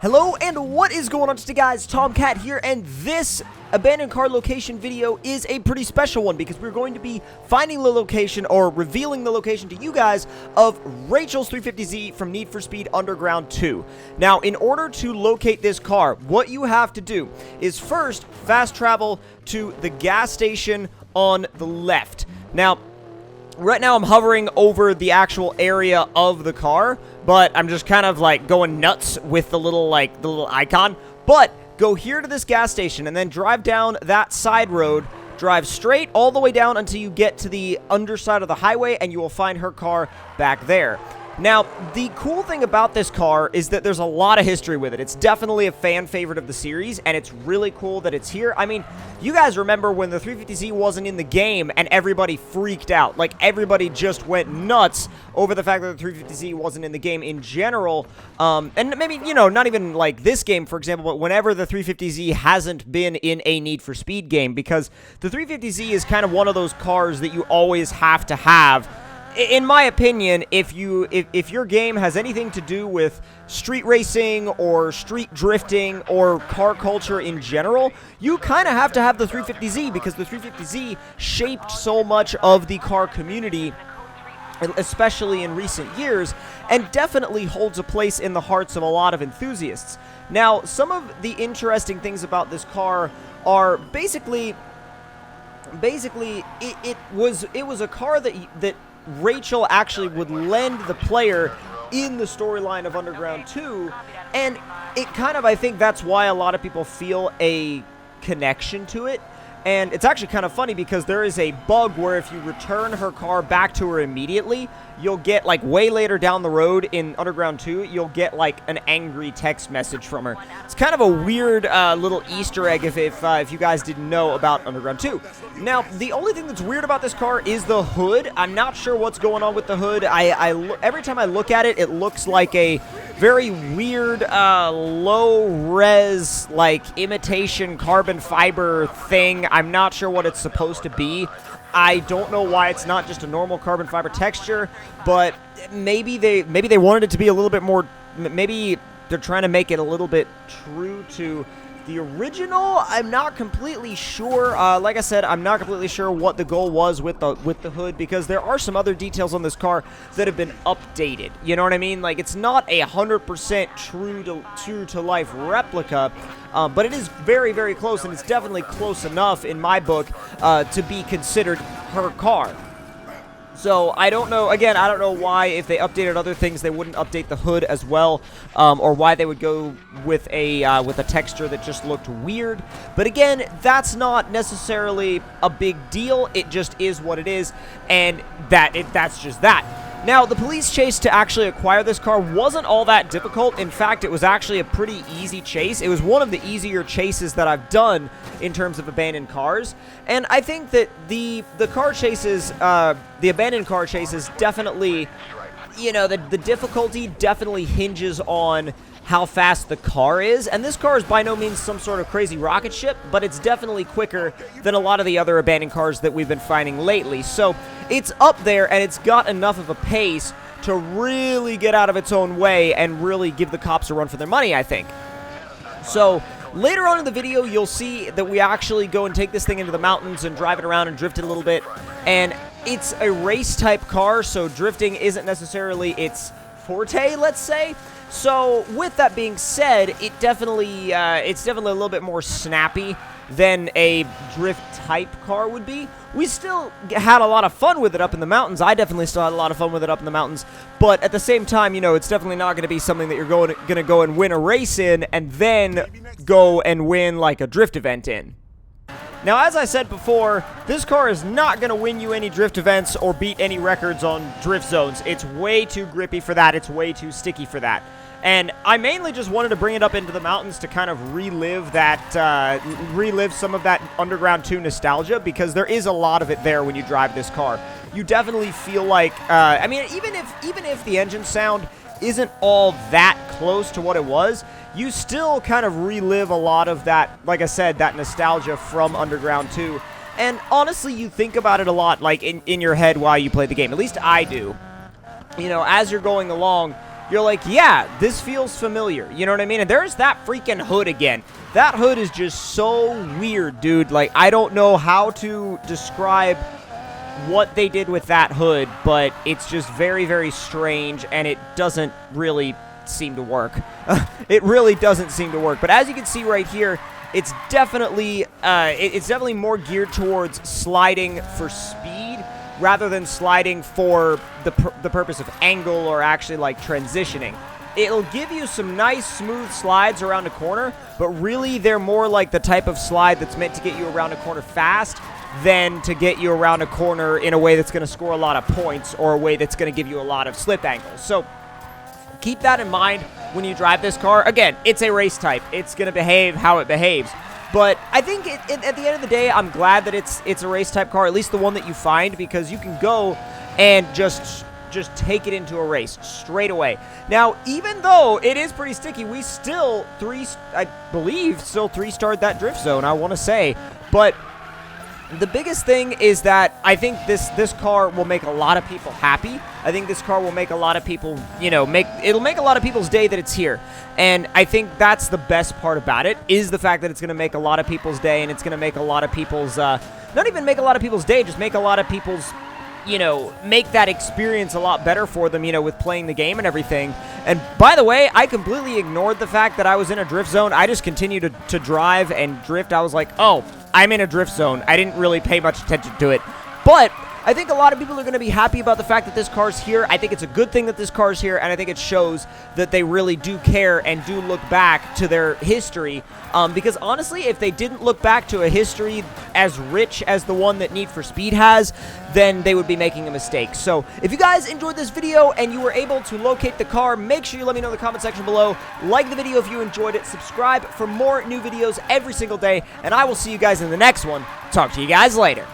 Hello, and what is going on today, guys? Tomcat here, and this abandoned car location video is a pretty special one because we're going to be finding the location, or revealing the location to you guys, of Rachel's 350Z from Need For Speed Underground 2. Now, in order to locate this car, what you have to do is first fast travel to the gas station on the left. Now, right now I'm hovering over the actual area of the car, but I'm just kind of like going nuts with the little icon. But go here to this gas station and then drive down that side road, drive straight all the way down until you get to the underside of the highway, and you will find her car back there. Now, the cool thing about this car is that there's a lot of history with it. It's definitely a fan favorite of the series, and it's really cool that it's here. I mean, you guys remember when the 350Z wasn't in the game and everybody freaked out. Like, everybody just went nuts over the fact that the 350Z wasn't in the game in general. And maybe, you know, not even like this game, for example, but whenever the 350Z hasn't been in a Need for Speed game, because the 350Z is kind of one of those cars that you always have to have. In my opinion, if your game has anything to do with street racing or street drifting or car culture in general, you kind of have to have the 350Z, because the 350Z shaped so much of the car community, especially in recent years, and definitely holds a place in the hearts of a lot of enthusiasts. Now, some of the interesting things about this car are basically it was a car that Rachel actually would lend the player in the storyline of Underground 2, and it kind of, I think that's why a lot of people feel a connection to it. And it's actually kind of funny because there is a bug where if you return her car back to her immediately, you'll get, like, way later down the road in Underground 2, you'll get, like, an angry text message from her. It's kind of a weird little Easter egg if you guys didn't know about Underground 2. Now, the only thing that's weird about this car is the hood. I'm not sure what's going on with the hood. Every time I look at it, it looks like a very weird, low-res, like, imitation carbon fiber thing. I'm not sure what it's supposed to be. I don't know why it's not just a normal carbon fiber texture, but maybe they wanted it to be a little bit more, maybe they're trying to make it a little bit true to the original. I'm not completely sure. Like I said, I'm not completely sure what the goal was with the hood, because there are some other details on this car that have been updated. You know what I mean? Like, it's not a 100% true to life replica, but it is very, very close, and it's definitely close enough in my book to be considered her car. So, I don't know, again, I don't know why, if they updated other things, they wouldn't update the hood as well, or why they would go with a texture that just looked weird. But again, that's not necessarily a big deal. It just is what it is, and that's just that. Now, the police chase to actually acquire this car wasn't all that difficult. In fact, it was actually a pretty easy chase. It was one of the easier chases that I've done in terms of abandoned cars. And I think that the car chases, the abandoned car chases definitely, you know, the difficulty definitely hinges on how fast the car is, and this car is by no means some sort of crazy rocket ship, but it's definitely quicker than a lot of the other abandoned cars that we've been finding lately. So it's up there, and it's got enough of a pace to really get out of its own way and really give the cops a run for their money, I think. So later on in the video, you'll see that we actually go and take this thing into the mountains and drive it around and drift it a little bit, and it's a race type car, so drifting isn't necessarily its forte, let's say. So, with that being said, it's definitely a little bit more snappy than a drift-type car would be. We still had a lot of fun with it up in the mountains. I definitely still had a lot of fun with it up in the mountains. But at the same time, you know, it's definitely not going to be something that you're going to go and win a race in and then go and win, like, a drift event in. Now, as I said before, this car is not going to win you any drift events or beat any records on drift zones. It's way too grippy for that. It's way too sticky for that. And I mainly just wanted to bring it up into the mountains to kind of relive some of that Underground 2 nostalgia, because there is a lot of it there when you drive this car. You definitely feel like, I mean, even if the engine sound isn't all that close to what it was, you still kind of relive a lot of that, like I said, that nostalgia from Underground 2. And honestly, you think about it a lot, like, in your head while you play the game. At least I do. You know, as you're going along, you're like, yeah, this feels familiar. You know what I mean? And there's that freaking hood again. That hood is just so weird, dude. Like, I don't know how to describe what they did with that hood, but it's just very, very strange, and it doesn't really seem to work. It really doesn't seem to work. But as you can see right here, it's definitely more geared towards sliding for speed rather than sliding for the purpose of angle or actually like transitioning. It'll give you some nice smooth slides around a corner, but really they're more like the type of slide that's meant to get you around a corner fast than to get you around a corner in a way that's going to score a lot of points or a way that's going to give you a lot of slip angles. So keep that in mind when you drive this car. Again, it's a race type. It's going to behave how it behaves. But I think at the end of the day, I'm glad that it's a race type car, at least the one that you find, because you can go and just take it into a race straight away. Now, even though it is pretty sticky, we still I believe three-starred that drift zone, I want to say. But the biggest thing is that I think this car will make a lot of people happy. I think this car will make a lot of people, it'll make a lot of people's day that it's here. And I think that's the best part about it, is the fact that it's going to make a lot of people's day, and it's going to make a lot of people's, not even make a lot of people's day, just make a lot of people's, make that experience a lot better for them, with playing the game and everything. And by the way, I completely ignored the fact that I was in a drift zone. I just continued to drive and drift. I was like, oh, I'm in a drift zone. I didn't really pay much attention to it. But I think a lot of people are going to be happy about the fact that this car's here. I think it's a good thing that this car's here, and I think it shows that they really do care and do look back to their history. Because honestly, if they didn't look back to a history as rich as the one that Need for Speed has, then they would be making a mistake. So if you guys enjoyed this video and you were able to locate the car, make sure you let me know in the comment section below. Like the video if you enjoyed it. Subscribe for more new videos every single day, and I will see you guys in the next one. Talk to you guys later.